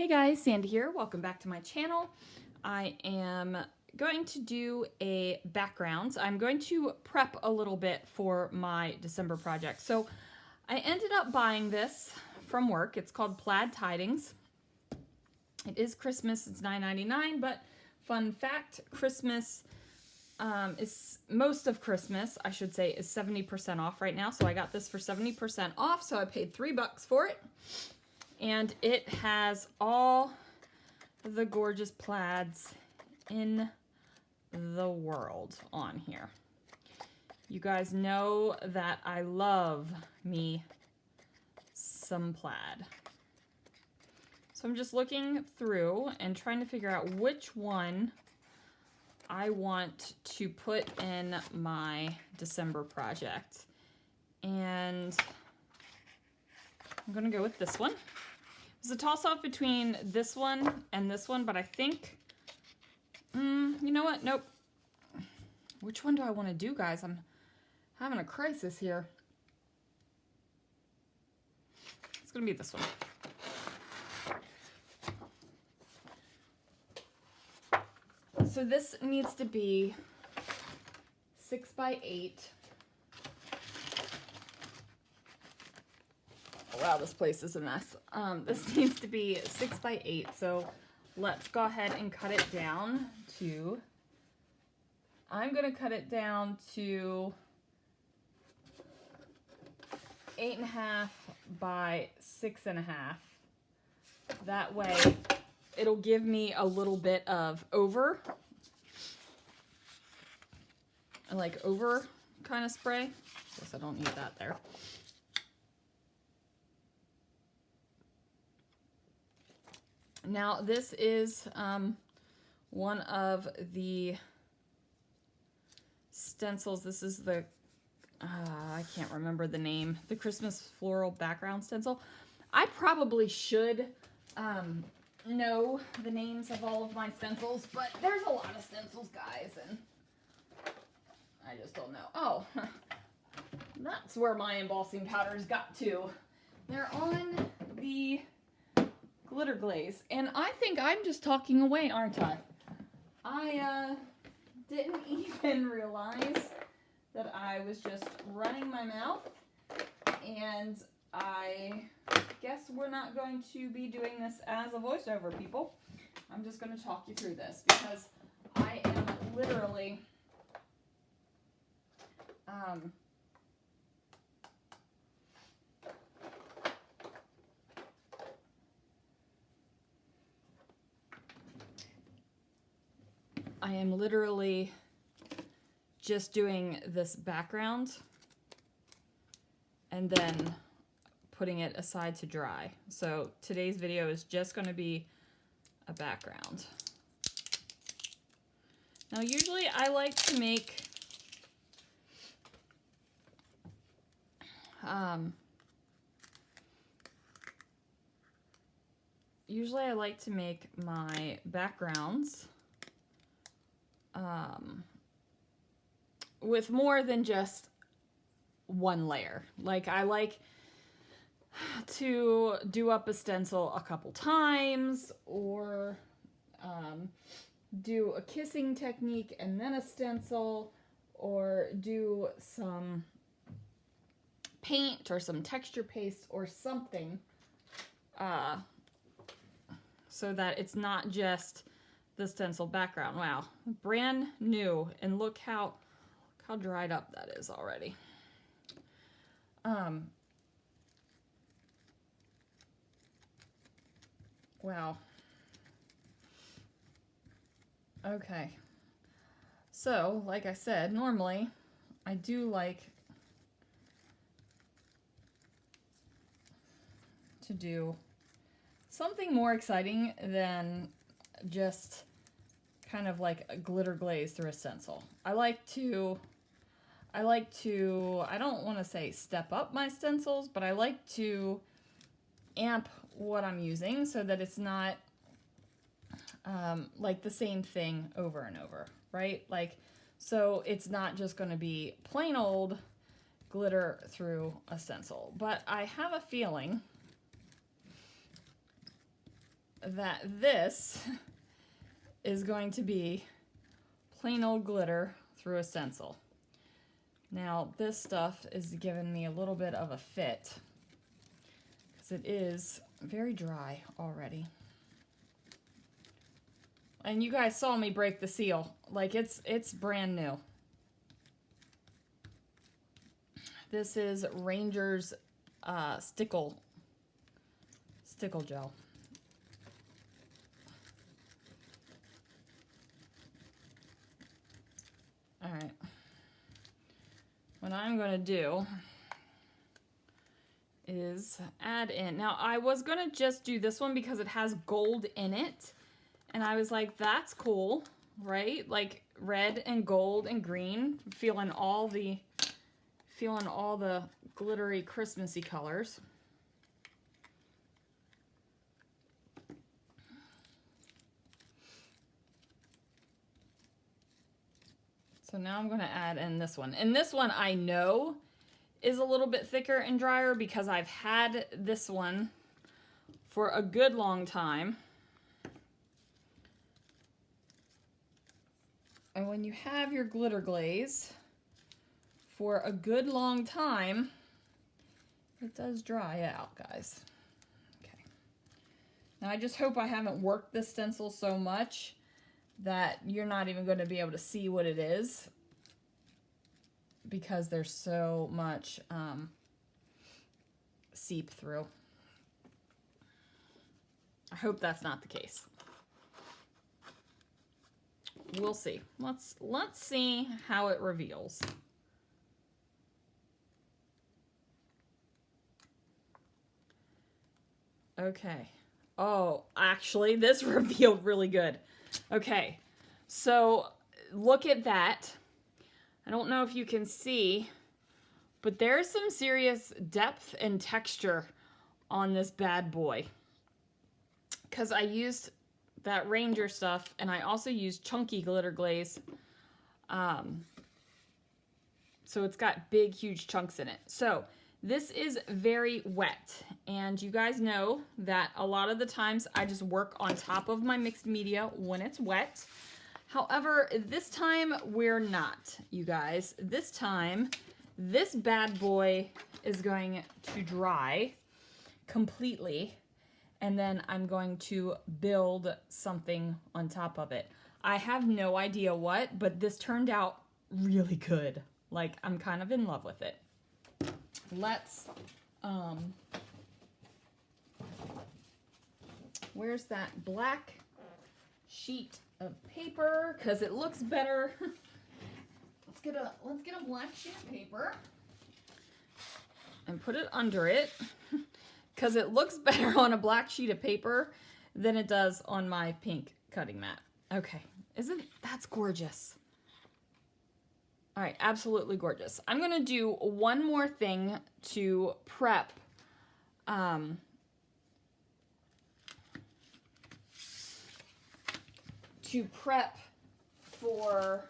Hey guys, Sandy here. Welcome back to my channel. I am going to do a background. I'm going to prep a little bit for my December project. So I ended up buying this from work. It's called Plaid Tidings. It is Christmas. It's $9.99, but fun fact, Christmas is most of Christmas, I should say, is 70% off right now. So I got this for 70% off. So I paid $3 for it. And it has all the gorgeous plaids in the world on here. You guys know that I love me some plaid. So I'm just looking through and trying to figure out which one I want to put in my December project. And I'm gonna go with this one. It's a toss-off between this one and this one, but I think, you know what? Nope. Which one do I want to do, guys? I'm having a crisis here. It's going to be this one. So this needs to be 6 by 8. Wow, this place is a mess. This needs to be 6 by 8, so let's go ahead and cut it down to, I'm going to cut it down to 8.5 by 6.5. That way it'll give me a little bit of over kind of spray. Guess I don't need that there. Now this is one of the stencils. This is the, I can't remember the name, the Christmas floral background stencil. I probably should know the names of all of my stencils, but there's a lot of stencils, guys, and I just don't know. Oh, that's where my embossing powders got to. They're on the Glitter Glaze, and I think I'm just talking away, aren't I? I didn't even realize that I was just running my mouth, and I guess we're not going to be doing this as a voiceover, people. I'm just going to talk you through this because I am literally just doing this background and then putting it aside to dry. So today's video is just going to be a background. Now usually I like to make my backgrounds with more than just one layer. Like I like to do up a stencil a couple times, or do a kissing technique and then a stencil, or do some paint or some texture paste or something, so that it's not just the stencil background. Wow, brand new, and look how dried up that is already. Wow. Okay. So, like I said, normally I do like to do something more exciting than just kind of like a glitter glaze through a stencil. I don't want to say step up my stencils, but I like to amp what I'm using so that it's not like the same thing over and over, right? Like, so it's not just going to be plain old glitter through a stencil. But I have a feeling that this is going to be plain old glitter through a stencil. Now this stuff is giving me a little bit of a fit because it is very dry already. And you guys saw me break the seal. Like it's brand new. This is Ranger's stickle gel. All right. What I'm going to do is add in. Now, I was going to just do this one because it has gold in it. And I was like, that's cool, right? Like red and gold and green, feeling all the glittery Christmassy colors. So now I'm going to add in this one. And this one I know is a little bit thicker and drier because I've had this one for a good long time. And when you have your glitter glaze for a good long time, it does dry out, guys. Okay. Now I just hope I haven't worked this stencil so much that you're not even going to be able to see what it is because there's so much seep through. I hope that's not the case. We'll see. Let's see how it reveals. Okay. Oh, actually, this revealed really good. Okay, so look at that. I don't know if you can see, but there's some serious depth and texture on this bad boy. Because I used that Ranger stuff, and I also used chunky glitter glaze. So it's got big, huge chunks in it. So this is very wet, and you guys know that a lot of the times I just work on top of my mixed media when it's wet. However, this time we're not, you guys. This time, this bad boy is going to dry completely, and then I'm going to build something on top of it. I have no idea what, but this turned out really good. Like, I'm kind of in love with it. Let's, where's that black sheet of paper? Because it looks better. Let's get a black sheet of paper and put it under it. Because it looks better on a black sheet of paper than it does on my pink cutting mat. Okay, that's gorgeous. All right, absolutely gorgeous. I'm gonna do one more thing to prep for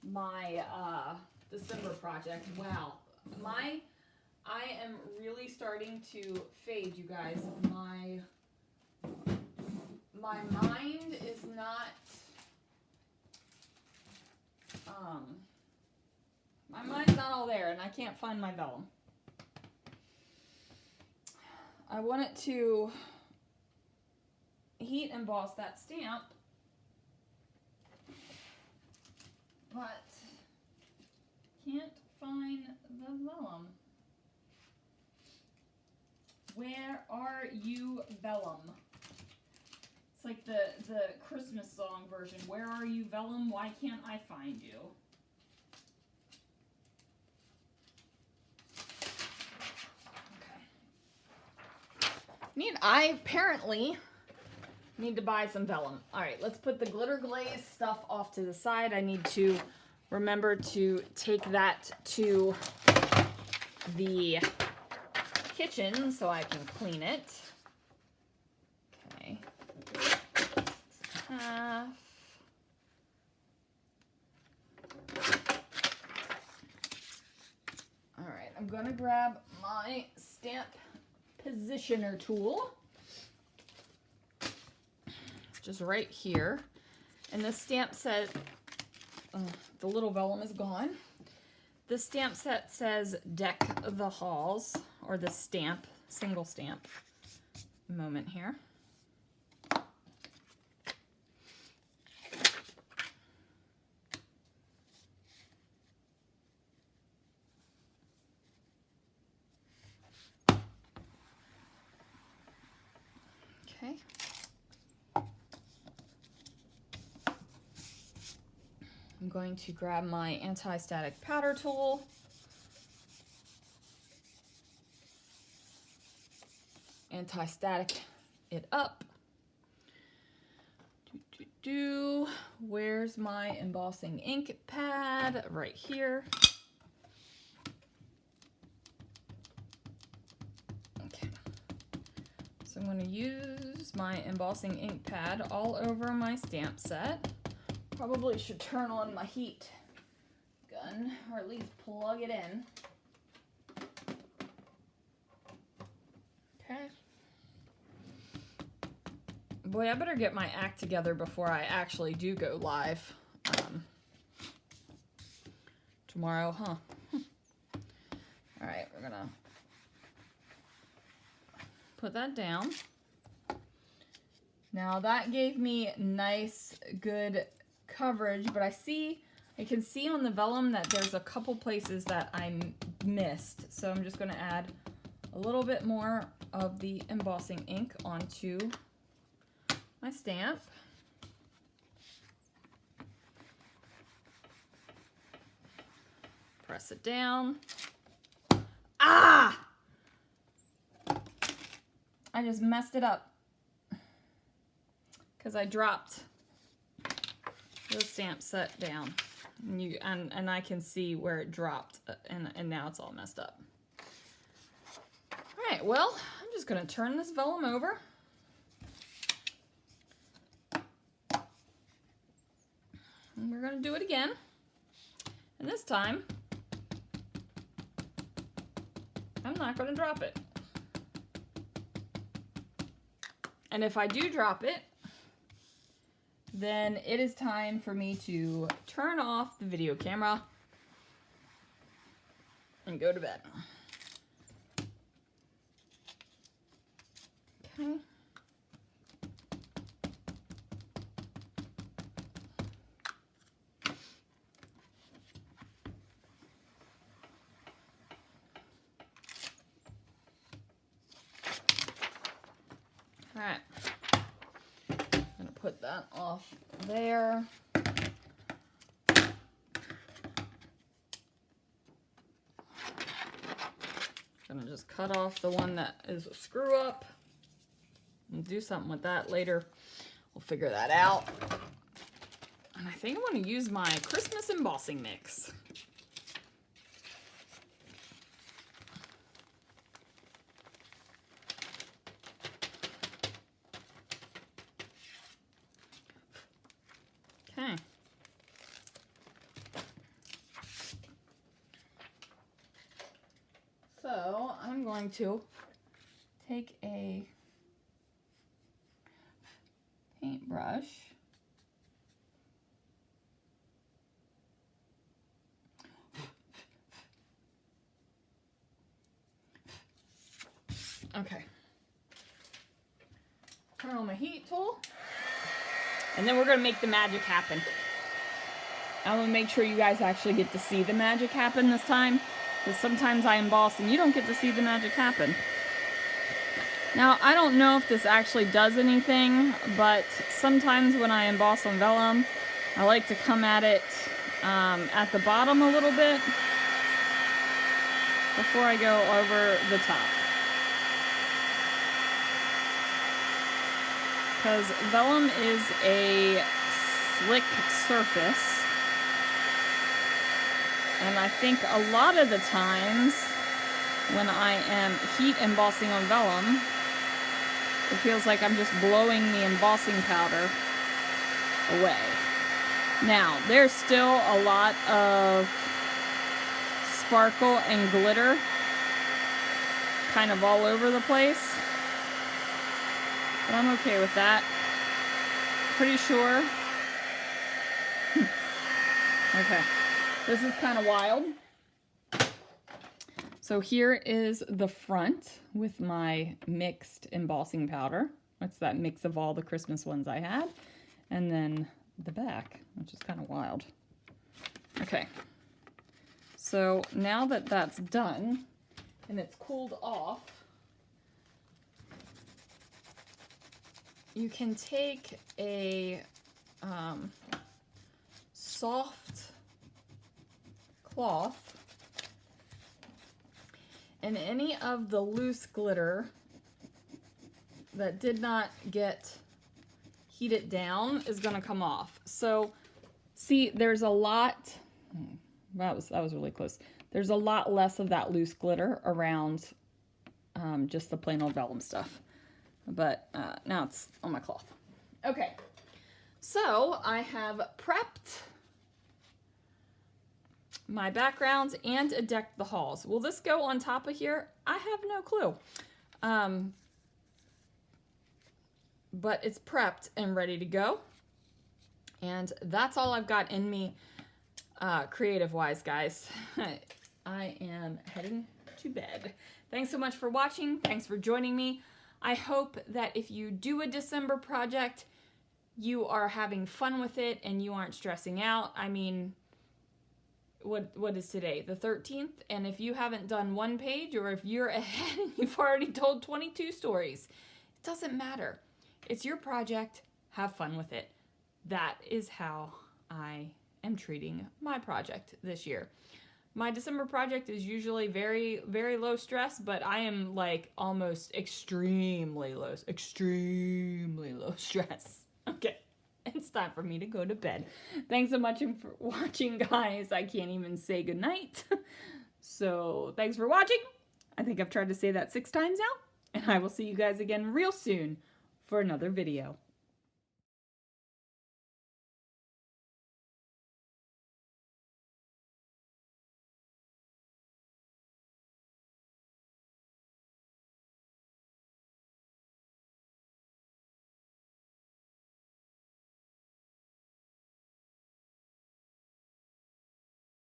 my December project. Wow, I am really starting to fade, you guys. My mind is not my mind's not all there, and I can't find my vellum. I wanted to heat emboss that stamp, but can't find the vellum. Where are you, vellum? It's like the Christmas song version. Where are you, vellum? Why can't I find you? I apparently need to buy some vellum. All right, let's put the glitter glaze stuff off to the side. I need to remember to take that to the kitchen so I can clean it. Okay. Half. All right, I'm gonna grab my stamp positioner tool. just right here. And this stamp set, the little vellum is gone. The stamp set says Deck the Halls, or the stamp, single stamp. Moment here. Okay. I'm going to grab my anti-static powder tool. Anti-static it up. Where's my embossing ink pad? Right here. Okay. So I'm going to use my embossing ink pad all over my stamp set. Probably should turn on my heat gun, or at least plug it in. Okay. Boy, I better get my act together before I actually do go live. Tomorrow, huh? All right, we're gonna put that down. Now that gave me nice, good coverage, but I can see on the vellum that there's a couple places that I missed. So I'm just gonna add a little bit more of the embossing ink onto my stamp. Press it down. Ah! I just messed it up because I dropped the stamp set down. And I can see where it dropped, and now it's all messed up. All right, well, I'm just gonna turn this vellum over. And we're gonna do it again. And this time, I'm not gonna drop it. And if I do drop it, then it is time for me to turn off the video camera and go to bed. Okay. All right. I'm gonna put that off there. Gonna just cut off the one that is a screw up and do something with that later. We'll figure that out. And I think I want to use my Christmas embossing mix. Okay. So I'm going to take a paintbrush . Okay. Turn on my heat tool. And then we're going to make the magic happen. I want to make sure you guys actually get to see the magic happen this time. Because sometimes I emboss and you don't get to see the magic happen. Now, I don't know if this actually does anything, but sometimes when I emboss on vellum, I like to come at it at the bottom a little bit before I go over the top. Because vellum is a slick surface. And I think a lot of the times when I am heat embossing on vellum, it feels like I'm just blowing the embossing powder away. Now, there's still a lot of sparkle and glitter kind of all over the place. But I'm okay with that. pretty sure. Okay, this is kind of wild. So here is the front with my mixed embossing powder. That's that mix of all the Christmas ones I had. And then the back, which is kind of wild. Okay, so now that that's done and it's cooled off, you can take a soft cloth and any of the loose glitter that did not get heated down is going to come off. So see, there's a lot, that was really close. There's a lot less of that loose glitter around just the plain old vellum stuff. But now it's on my cloth. Okay, so I have prepped my backgrounds and decked the halls. Will this go on top of here? I have no clue. But it's prepped and ready to go. And that's all I've got in me creative-wise, guys. I am heading to bed. Thanks so much for watching. Thanks for joining me. I hope that if you do a December project, you are having fun with it and you aren't stressing out. I mean, what is today? The 13th? And if you haven't done one page, or if you're ahead and you've already told 22 stories, it doesn't matter. It's your project. Have fun with it. That is how I am treating my project this year. My December project is usually very, very low stress, but I am like almost extremely low stress. Okay, it's time for me to go to bed. Thanks so much for watching, guys. I can't even say goodnight. So thanks for watching. I think I've tried to say that 6 times now, and I will see you guys again real soon for another video.